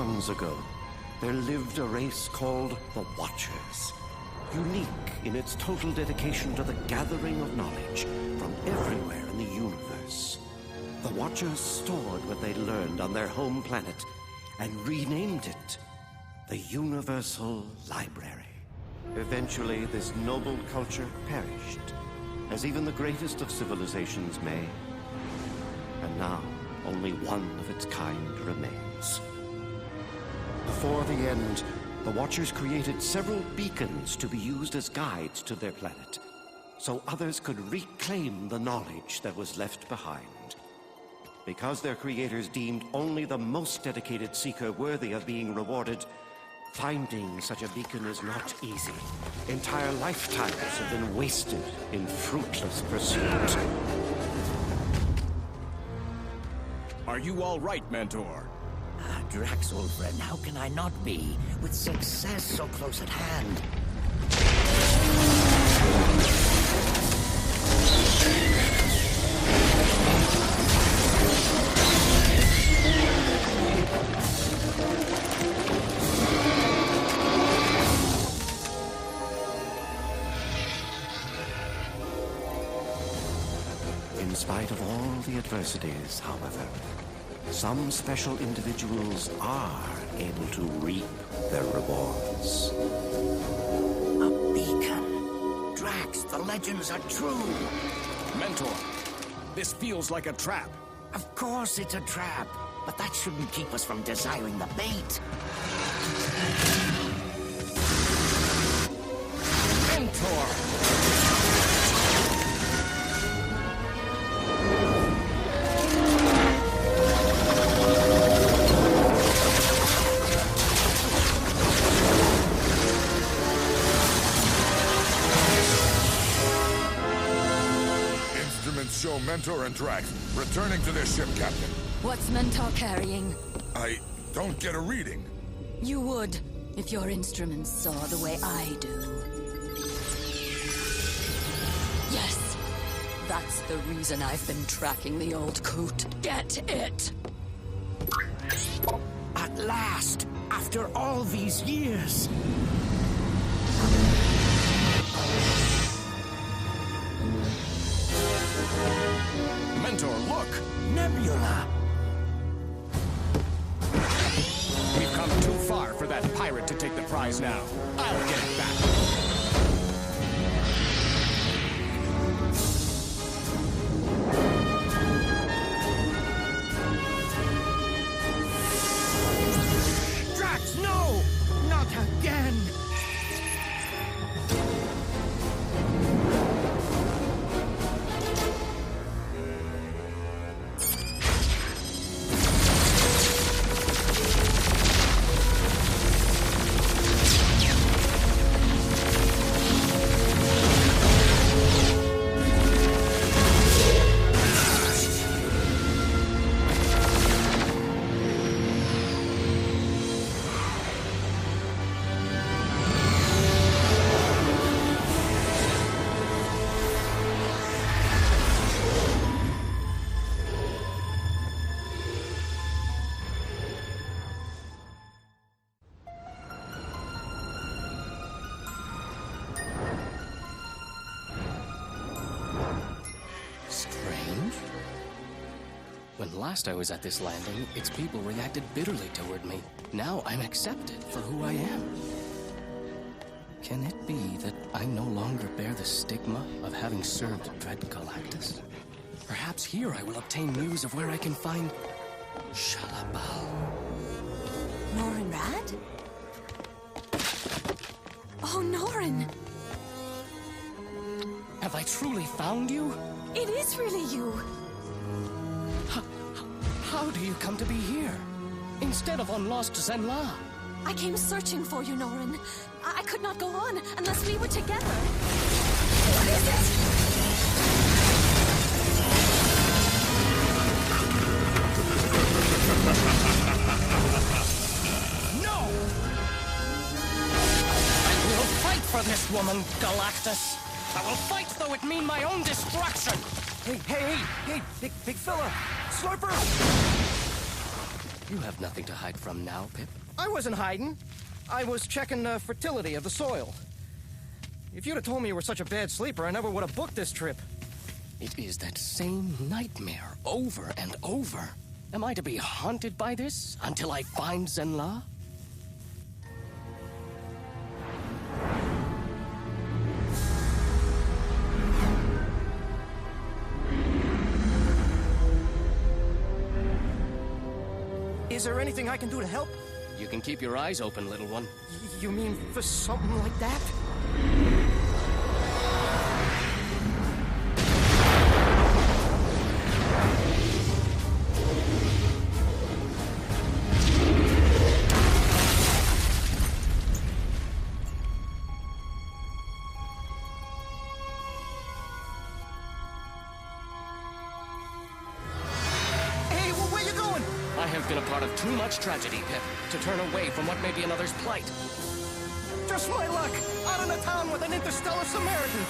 eons ago, there lived a race called the Watchers, unique in its total dedication to the gathering of knowledge from everywhere in the universe. The Watchers stored what they learned on their home planet and renamed it the Universal Library. Eventually, this noble culture perished, as even the greatest of civilizations may. And now, only one of its kind remains. Before the end, the Watchers created several beacons to be used as guides to their planet, so others could reclaim the knowledge that was left behind. Because their creators deemed only the most dedicated seeker worthy of being rewarded, finding such a beacon is not easy. Entire lifetimes have been wasted in fruitless pursuit. Are you all right, Mentor? Drax, old friend, how can I not be, with success so close at hand? In spite of all the adversities, however, some special individuals are able to reap their rewards. A beacon. Drax, the legends are true. Mentor, this feels like a trap. Of course it's a trap, but that shouldn't keep us from desiring the bait. Mentor! Show Mentor and Drax returning to their ship, Captain. What's Mentor carrying? I don't get a reading. You would, if your instruments saw the way I do. Yes, that's the reason I've been tracking the old coot. Get it! At last, after all these years. Mentor, look! Nebula! We've come too far for that pirate to take the prize now. I'll get it back. Drax, no! Not again! When last I was at this landing, its people reacted bitterly toward me. Now I'm accepted for who I am. Can it be that I no longer bear the stigma of having served dread Galactus? Perhaps here I will obtain news of where I can find Shalabal. Norrin Rad? Oh, Norrin! Have I truly found you? It is really you! How do you come to be here, instead of on Lost Zenla? I came searching for you, Norrin. I could not go on unless we were together. What is it? No! I will fight for this woman, Galactus. I will fight though it mean my own destruction. Hey, big fella! SURFER! You have nothing to hide from now, Pip. I wasn't hiding. I was checking the fertility of the soil. If you'd have told me you were such a bad sleeper, I never would have booked this trip. It is that same nightmare over and over. Am I to be haunted by this until I find Zenla? Is there anything I can do to help? You can keep your eyes open, little one. You mean for something like that? I have been a part of too much tragedy, Pip, to turn away from what may be another's plight. Just my luck! Out in a town with an interstellar Samaritan!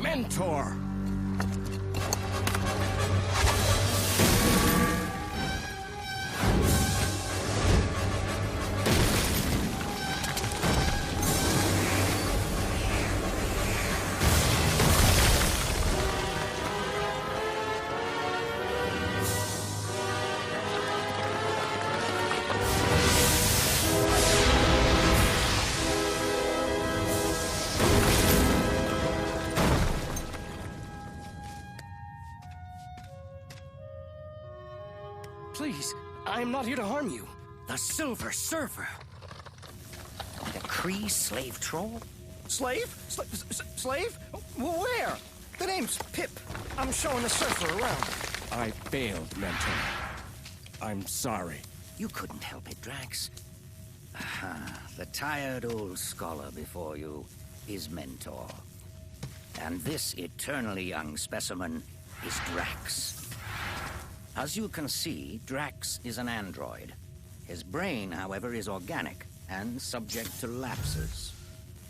Mentor! Please, I am not here to harm you. The Silver Surfer. The Kree slave troll? Slave? Slave? Where? The name's Pip. I'm showing the Surfer around. I failed, Mentor. I'm sorry. You couldn't help it, Drax. The tired old scholar before you is Mentor. And this eternally young specimen is Drax. As you can see, Drax is an android. His brain, however, is organic and subject to lapses.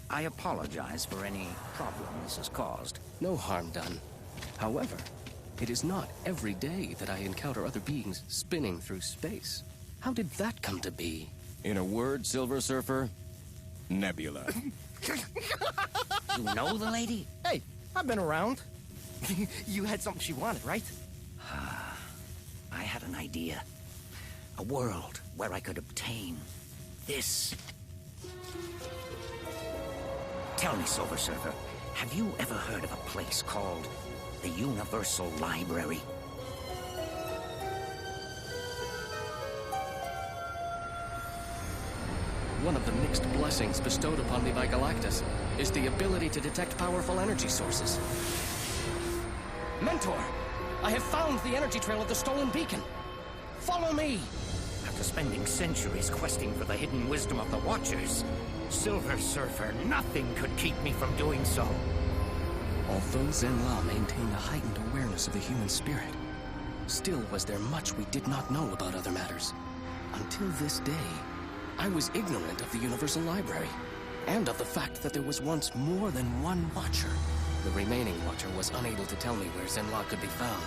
I apologize for any problem this has caused. No harm done. However, it is not every day that I encounter other beings spinning through space. How did that come to be? In a word, Silver Surfer, Nebula. You know the lady? Hey, I've been around. You had something she wanted, right? I had an idea. A world where I could obtain this. Tell me, Silver Surfer, have you ever heard of a place called the Universal Library? One of the mixed blessings bestowed upon me by Galactus is the ability to detect powerful energy sources. Mentor! I have found the energy trail of the stolen beacon. Follow me! After spending centuries questing for the hidden wisdom of the Watchers, Silver Surfer, nothing could keep me from doing so. Although Zenla maintained a heightened awareness of the human spirit, still was there much we did not know about other matters. Until this day, I was ignorant of the Universal Library, and of the fact that there was once more than one Watcher. The remaining Watcher was unable to tell me where Zenla could be found.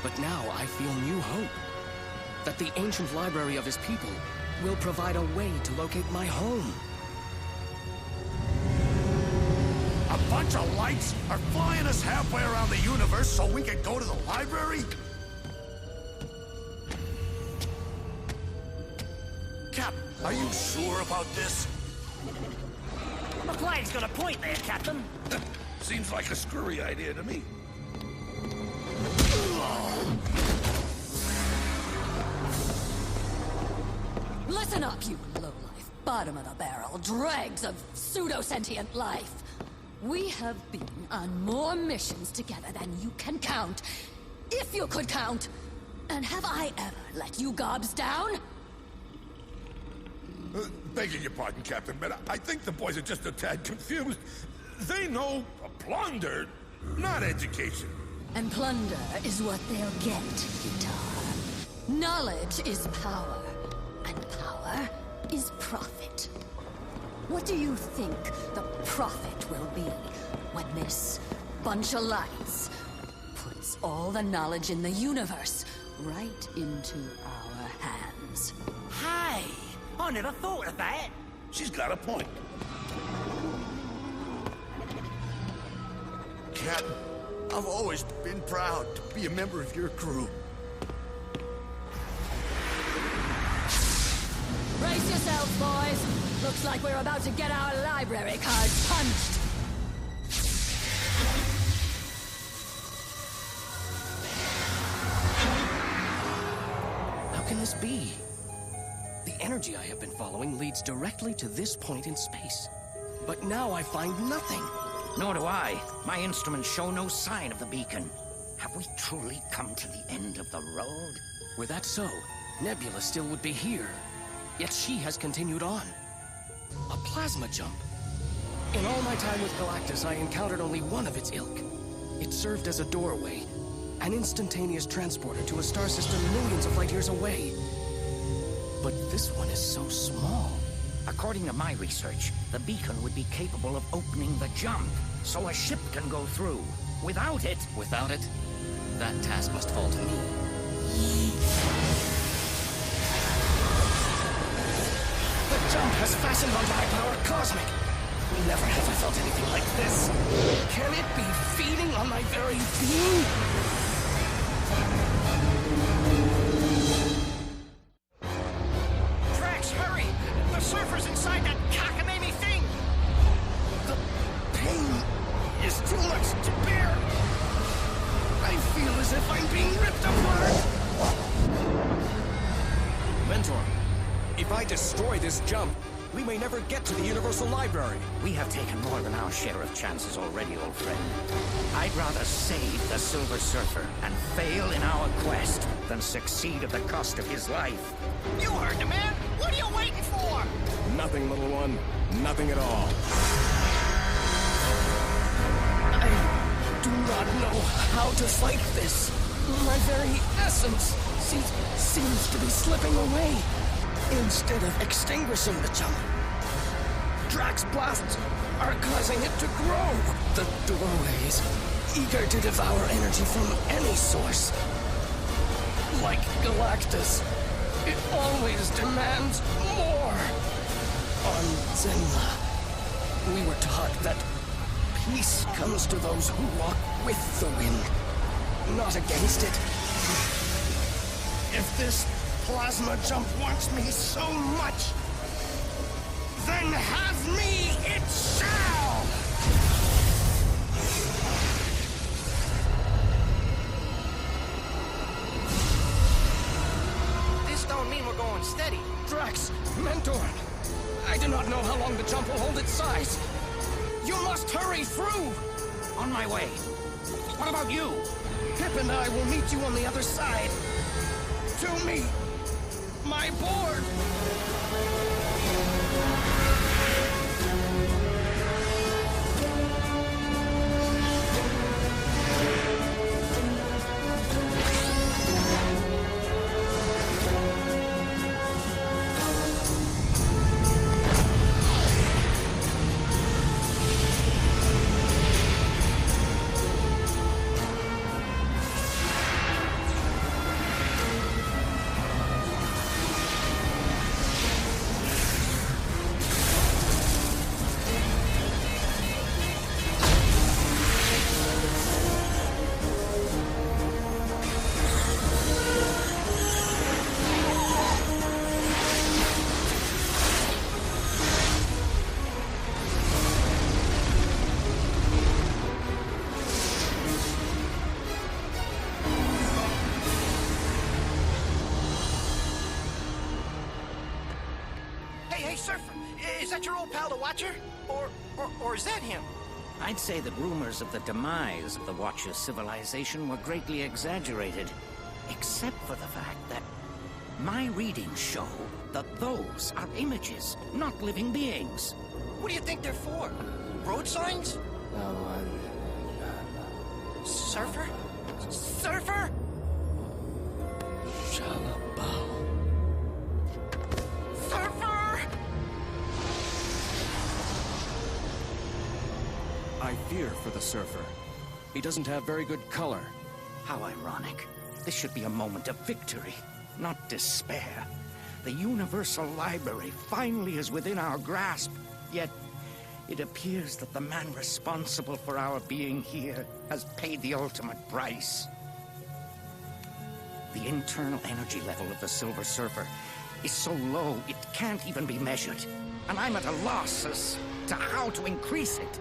But now I feel new hope. That the ancient library of his people will provide a way to locate my home. A bunch of lights are flying us halfway around the universe so we can go to the library? Cap, are you sure about this? The flag's got a point there, Captain. Seems like a screwy idea to me. Listen up, you lowlife, bottom-of-the-barrel dregs of pseudo-sentient life. We have been on more missions together than you can count, if you could count. And have I ever let you gobs down? Begging your pardon, Captain, but I think the boys are just a tad confused. They know plunder, not education. And plunder is what they'll get, Guitar. Knowledge is power, and power is profit. What do you think the profit will be when this bunch of lights puts all the knowledge in the universe right into our hands? Hey, I never thought of that. She's got a point. Captain, I've always been proud to be a member of your crew. Brace yourselves, boys. Looks like we're about to get our library cards punched. How can this be? The energy I have been following leads directly to this point in space. But now I find nothing. Nor do I. My instruments show no sign of the beacon. Have we truly come to the end of the road? Were that so, Nebula still would be here. Yet she has continued on. A plasma jump. In all my time with Galactus, I encountered only one of its ilk. It served as a doorway, an instantaneous transporter to a star system millions of light years away. But this one is so small. According to my research, the beacon would be capable of opening the jump, so a ship can go through. Without it, that task must fall to me. The jump has fastened onto my power cosmic. Never have I felt anything like this. Can it be feeding on my very being? Drax, hurry! The surfer's inside that cockamamie thing! The pain is too much to bear. I feel as if I'm being ripped apart. Mentor, if I destroy this jump, we may never get to the Universal Library. we have taken more than our share of chances already, old friend. I'd rather save the Silver Surfer and fail in our quest than succeed at the cost of his life. You heard the man! What are you waiting for? Nothing, little one. Nothing at all. I do not know how to fight this. My very essence seems to be slipping away. Instead of extinguishing the jump, Drax blasts are causing it to grow. The doorways, eager to devour energy from any source. Like Galactus, it always demands more. On Zenla, we were taught that peace comes to those who walk with the wind, not against it. If this plasma jump wants me so much, then have me it shall! This don't mean we're going steady. Drax, Mentor, I do not know how long the jump will hold its size. You must hurry through! On my way. What about you? Pip and I will meet you on the other side. To me, my board! Hey, Surfer, is that your old pal, the Watcher? Or is that him? I'd say that rumors of the demise of the Watcher's civilization were greatly exaggerated, except for the fact that my readings show that those are images, not living beings. What do you think they're for? Road signs? The one Surfer? Surfer? Shalabao. Surfer! I fear for the Surfer. He doesn't have very good color. How ironic. This should be a moment of victory, not despair. The Universal Library finally is within our grasp, yet it appears that the man responsible for our being here has paid the ultimate price. The internal energy level of the Silver Surfer is so low it can't even be measured, and I'm at a loss as to how to increase it.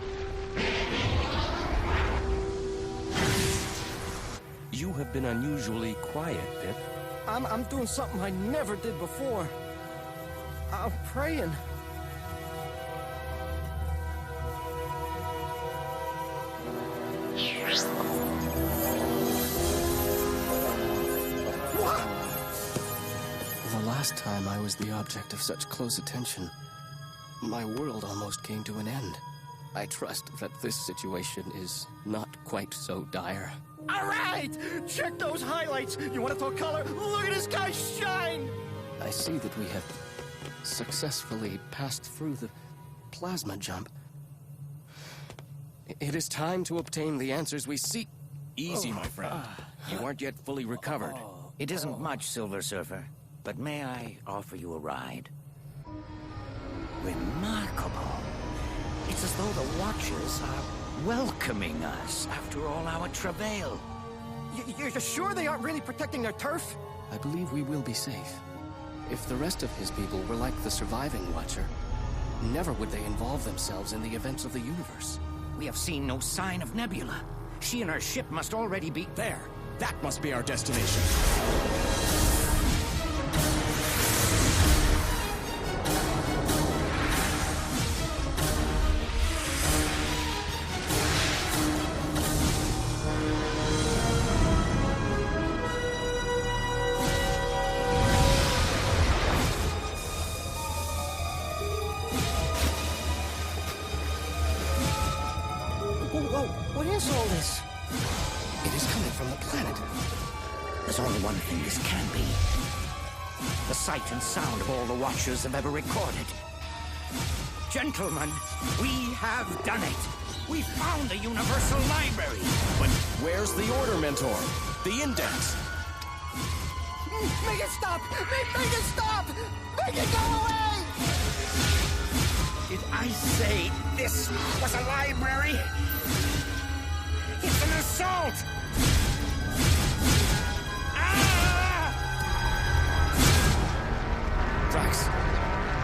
You have been unusually quiet, Pip. I'm doing something I never did before. I'm praying. The last time I was the object of such close attention, my world almost came to an end. I trust that this situation is not quite so dire. All right! Check those highlights! You want to talk color? Look at this guy shine! I see that we have successfully passed through the plasma jump. It is time to obtain the answers we seek. Easy, my friend. You aren't yet fully recovered. It isn't much, Silver Surfer, but may I offer you a ride? Remarkable. It's as though the Watchers are welcoming us after all our travail. You're sure they aren't really protecting their turf? I believe we will be safe. If the rest of his people were like the surviving Watcher, never would they involve themselves in the events of the universe. We have seen no sign of Nebula. She and her ship must already be There. That must be our destination. Whoa, what is all this? It is coming from the planet. There's only one thing this can be. The sight and sound of all the Watchers have ever recorded. Gentlemen, we have done it. We found the Universal Library. But where's the Order, Mentor? The Index? Make it stop! Make it stop! Make it go away! Did I say this was a library? It's an assault! Ah! Drax,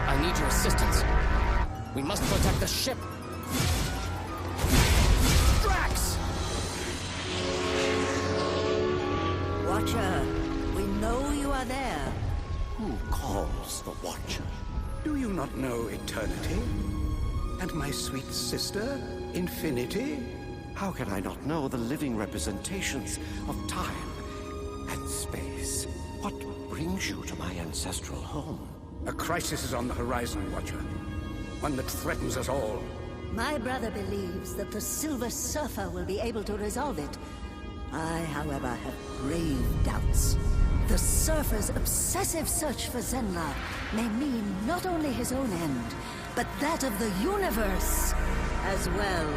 I need your assistance. We must protect the ship. Drax! Watcher, we know you are there. Who calls the Watcher? Do you not know eternity? And my sweet sister, infinity? How can I not know the living representations of time and space? What brings you to my ancestral home? A crisis is on the horizon, Watcher. One that threatens us all. My brother believes that the Silver Surfer will be able to resolve it. I, however, have grave doubts. The Surfer's obsessive search for Zenla may mean not only his own end, but that of the universe as well.